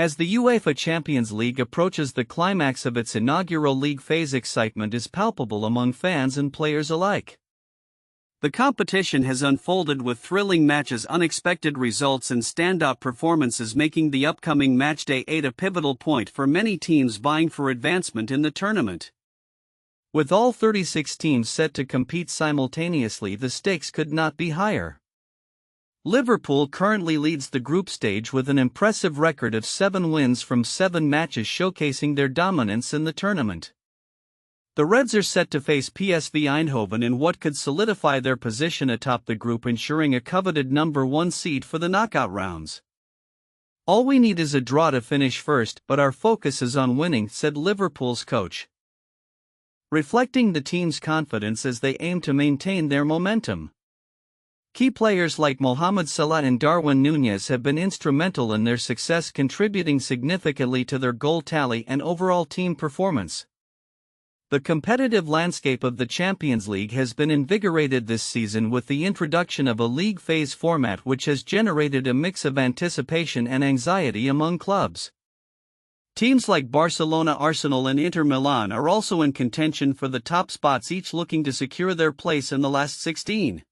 As the UEFA Champions League approaches the climax of its inaugural league phase, excitement is palpable among fans and players alike. The competition has unfolded with thrilling matches, unexpected results and standout performances, making the upcoming Matchday 8 a pivotal point for many teams vying for advancement in the tournament. With all 36 teams set to compete simultaneously, the stakes could not be higher. Liverpool currently leads the group stage with an impressive record of 7 wins from 7 matches, showcasing their dominance in the tournament. The Reds are set to face PSV Eindhoven in what could solidify their position atop the group, ensuring a coveted number 1 seed for the knockout rounds. "All we need is a draw to finish first, but our focus is on winning," said Liverpool's coach, reflecting the team's confidence as they aim to maintain their momentum. Key players like Mohamed Salah and Darwin Núñez have been instrumental in their success, contributing significantly to their goal tally and overall team performance. The competitive landscape of the Champions League has been invigorated this season with the introduction of a league phase format, which has generated a mix of anticipation and anxiety among clubs. Teams like Barcelona, Arsenal and Inter Milan are also in contention for the top spots, each looking to secure their place in the last 16.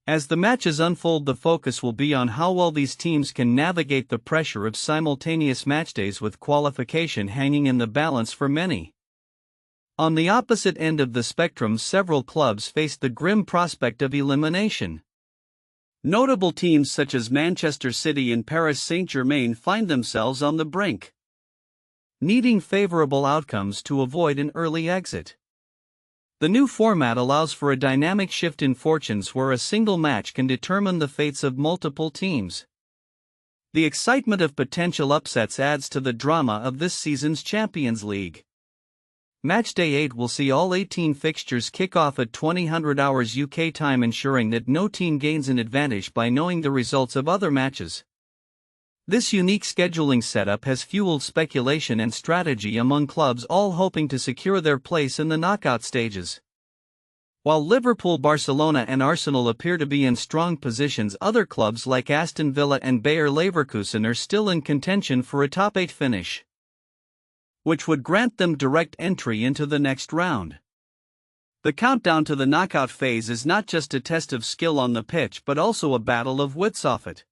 As the matches unfold, the focus will be on how well these teams can navigate the pressure of simultaneous matchdays, with qualification hanging in the balance for many. On the opposite end of the spectrum, several clubs face the grim prospect of elimination. Notable teams such as Manchester City and Paris Saint-Germain find themselves on the brink, needing favorable outcomes to avoid an early exit. The new format allows for a dynamic shift in fortunes, where a single match can determine the fates of multiple teams. The excitement of potential upsets adds to the drama of this season's Champions League. Matchday 8 will see all 18 fixtures kick off at 2000 hours UK time, ensuring that no team gains an advantage by knowing the results of other matches. This unique scheduling setup has fueled speculation and strategy among clubs, all hoping to secure their place in the knockout stages. While Liverpool, Barcelona and Arsenal appear to be in strong positions, other clubs like Aston Villa and Bayer Leverkusen are still in contention for a top 8 finish, which would grant them direct entry into the next round. The countdown to the knockout phase is not just a test of skill on the pitch, but also a battle of wits off it.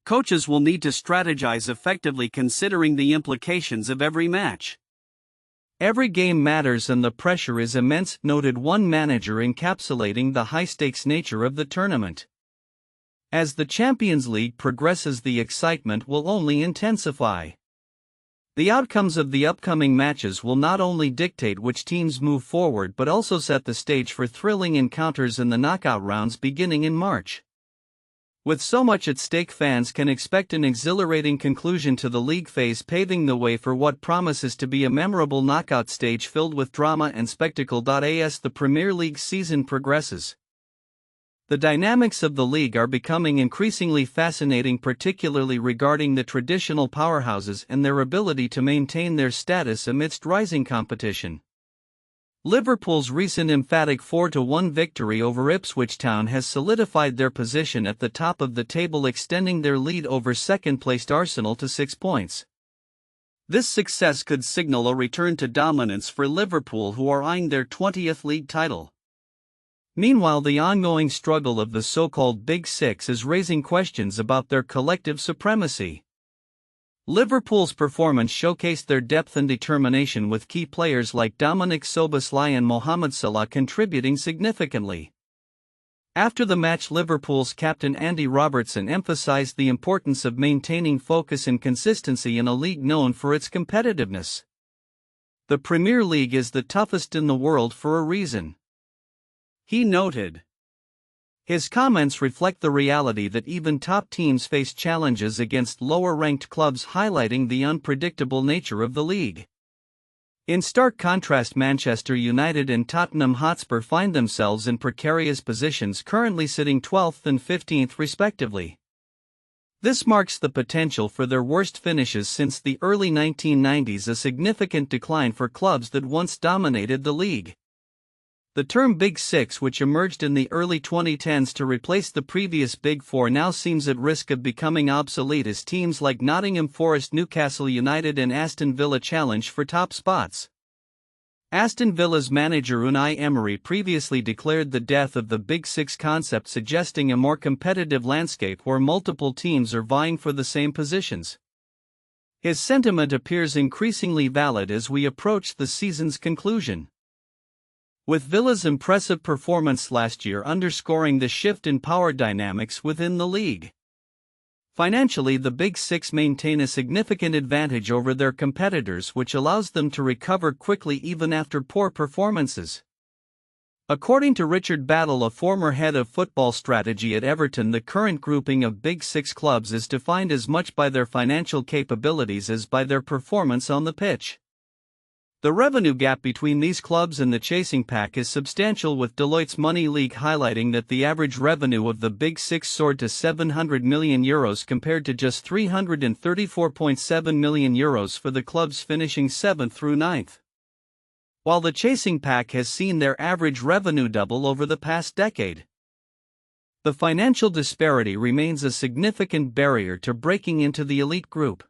Coaches will need to strategize effectively, considering the implications of every match. "Every game matters and the pressure is immense," noted one manager, encapsulating the high-stakes nature of the tournament. As the Champions League progresses, the excitement will only intensify. The outcomes of the upcoming matches will not only dictate which teams move forward, but also set the stage for thrilling encounters in the knockout rounds beginning in March. With so much at stake, fans can expect an exhilarating conclusion to the league phase, paving the way for what promises to be a memorable knockout stage filled with drama and spectacle. As the Premier League season progresses, the dynamics of the league are becoming increasingly fascinating, particularly regarding the traditional powerhouses and their ability to maintain their status amidst rising competition. Liverpool's recent emphatic 4-1 victory over Ipswich Town has solidified their position at the top of the table, extending their lead over second-placed Arsenal to 6 points. This success could signal a return to dominance for Liverpool, who are eyeing their 20th league title. Meanwhile, the ongoing struggle of the so-called Big Six is raising questions about their collective supremacy. Liverpool's performance showcased their depth and determination, with key players like Dominik Szoboszlai and Mohamed Salah contributing significantly. After the match, Liverpool's captain Andy Robertson emphasized the importance of maintaining focus and consistency in a league known for its competitiveness. "The Premier League is the toughest in the world for a reason," he noted. His comments reflect the reality that even top teams face challenges against lower-ranked clubs, highlighting the unpredictable nature of the league. In stark contrast, Manchester United and Tottenham Hotspur find themselves in precarious positions, currently sitting 12th and 15th respectively. This marks the potential for their worst finishes since the early 1990s, a significant decline for clubs that once dominated the league. The term Big Six, which emerged in the early 2010s to replace the previous Big Four, now seems at risk of becoming obsolete as teams like Nottingham Forest, Newcastle United and Aston Villa challenge for top spots. Aston Villa's manager Unai Emery previously declared the death of the Big Six concept, suggesting a more competitive landscape where multiple teams are vying for the same positions. His sentiment appears increasingly valid as we approach the season's conclusion, with Villa's impressive performance last year underscoring the shift in power dynamics within the league. Financially, the Big Six maintain a significant advantage over their competitors, which allows them to recover quickly even after poor performances. According to Richard Battle, a former head of football strategy at Everton, the current grouping of Big Six clubs is defined as much by their financial capabilities as by their performance on the pitch. The revenue gap between these clubs and the chasing pack is substantial, with Deloitte's Money League highlighting that the average revenue of the Big Six soared to €700 million compared to just €334.7 million for the clubs finishing 7th through 9th. While the chasing pack has seen their average revenue double over the past decade, the financial disparity remains a significant barrier to breaking into the elite group.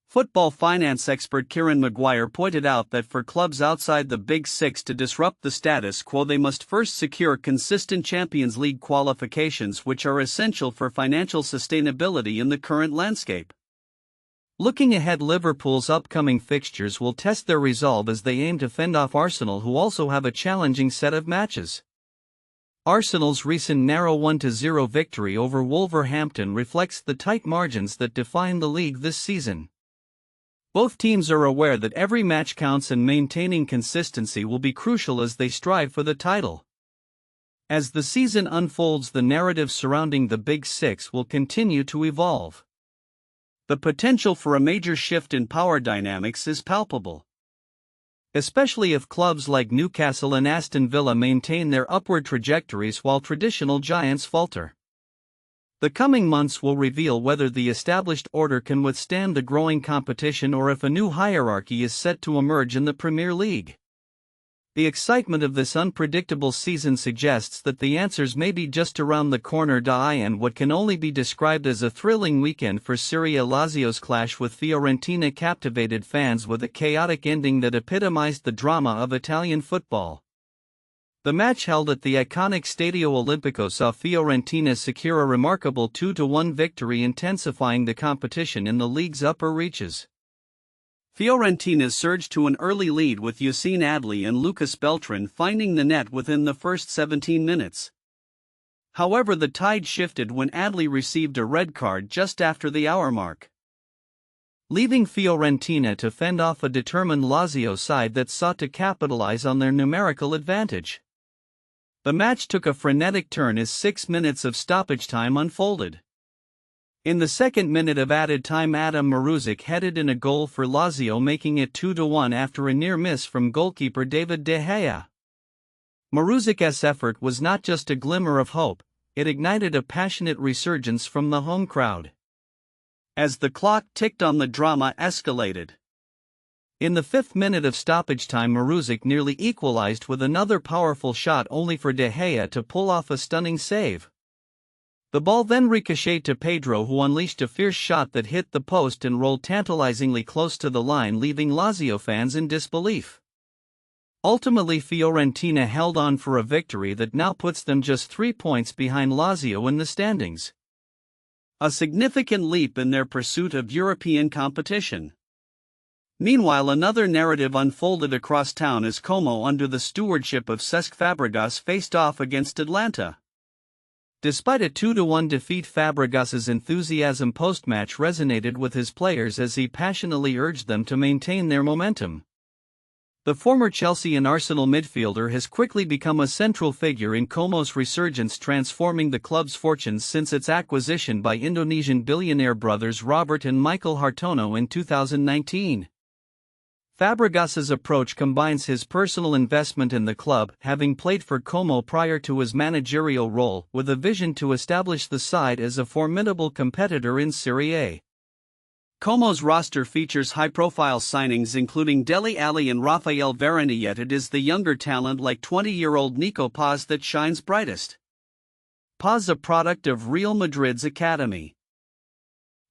Football finance expert Kieran Maguire pointed out that for clubs outside the Big Six to disrupt the status quo, they must first secure consistent Champions League qualifications, which are essential for financial sustainability in the current landscape. Looking ahead, Liverpool's upcoming fixtures will test their resolve as they aim to fend off Arsenal, who also have a challenging set of matches. Arsenal's recent narrow 1-0 victory over Wolverhampton reflects the tight margins that define the league this season. Both teams are aware that every match counts, and maintaining consistency will be crucial as they strive for the title. As the season unfolds, the narrative surrounding the Big Six will continue to evolve. The potential for a major shift in power dynamics is palpable, especially if clubs like Newcastle and Aston Villa maintain their upward trajectories while traditional giants falter. The coming months will reveal whether the established order can withstand the growing competition or if a new hierarchy is set to emerge in the Premier League. The excitement of this unpredictable season suggests that the answers may be just around the corner. And what can only be described as a thrilling weekend for Serie A. Lazio's clash with Fiorentina captivated fans with a chaotic ending that epitomized the drama of Italian football. The match, held at the iconic Stadio Olimpico, saw Fiorentina secure a remarkable 2-1 victory, intensifying the competition in the league's upper reaches. Fiorentina surged to an early lead, with Yassine Adli and Lucas Beltran finding the net within the first 17 minutes. However, the tide shifted when Adli received a red card just after the hour mark, leaving Fiorentina to fend off a determined Lazio side that sought to capitalize on their numerical advantage. The match took a frenetic turn as 6 minutes of stoppage time unfolded. In the second minute of added time, Adam Maruzic headed in a goal for Lazio, making it 2-1 after a near miss from goalkeeper David De Gea. Maruzic's effort was not just a glimmer of hope, it ignited a passionate resurgence from the home crowd. As the clock ticked on, the drama escalated. In the 5th minute of stoppage time, Maruzic nearly equalized with another powerful shot, only for De Gea to pull off a stunning save. The ball then ricocheted to Pedro, who unleashed a fierce shot that hit the post and rolled tantalizingly close to the line, leaving Lazio fans in disbelief. Ultimately, Fiorentina held on for a victory that now puts them just 3 points behind Lazio in the standings, a significant leap in their pursuit of European competition. Meanwhile, another narrative unfolded across town as Como, under the stewardship of Cesc Fabregas, faced off against Atlanta. Despite a 2-1 defeat, Fabregas's enthusiasm post-match resonated with his players as he passionately urged them to maintain their momentum. The former Chelsea and Arsenal midfielder has quickly become a central figure in Como's resurgence, transforming the club's fortunes since its acquisition by Indonesian billionaire brothers Robert and Michael Hartono in 2019. Fabregas's approach combines his personal investment in the club, having played for Como prior to his managerial role, with a vision to establish the side as a formidable competitor in Serie A. Como's roster features high-profile signings including Dele Alli and Raphael Varane, yet it is the younger talent like 20-year-old Nico Paz that shines brightest. Paz, a product of Real Madrid's academy,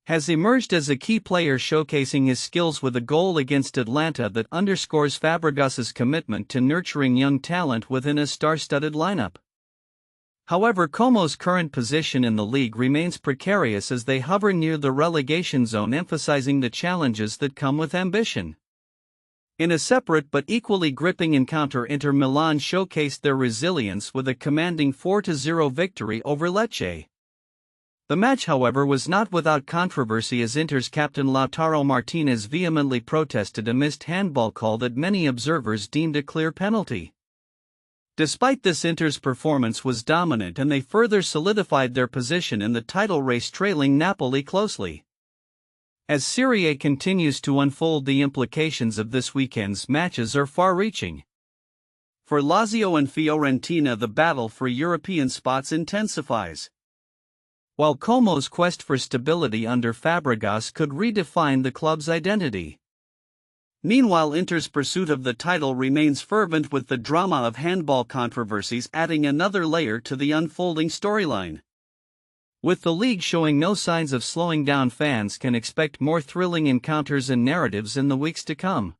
has emerged as a key player, showcasing his skills with a goal against Atlanta that underscores Fabregas's commitment to nurturing young talent within a star-studded lineup. However, Como's current position in the league remains precarious as they hover near the relegation zone, emphasizing the challenges that come with ambition. In a separate but equally gripping encounter, Inter Milan showcased their resilience with a commanding 4-0 victory over Lecce. The match, however, was not without controversy, as Inter's captain Lautaro Martinez vehemently protested a missed handball call that many observers deemed a clear penalty. Despite this, Inter's performance was dominant and they further solidified their position in the title race, trailing Napoli closely. As Serie A continues to unfold, the implications of this weekend's matches are far-reaching. For Lazio and Fiorentina, the battle for European spots intensifies, while Como's quest for stability under Fabregas could redefine the club's identity. Meanwhile, Inter's pursuit of the title remains fervent, with the drama of handball controversies adding another layer to the unfolding storyline. With the league showing no signs of slowing down, fans can expect more thrilling encounters and narratives in the weeks to come.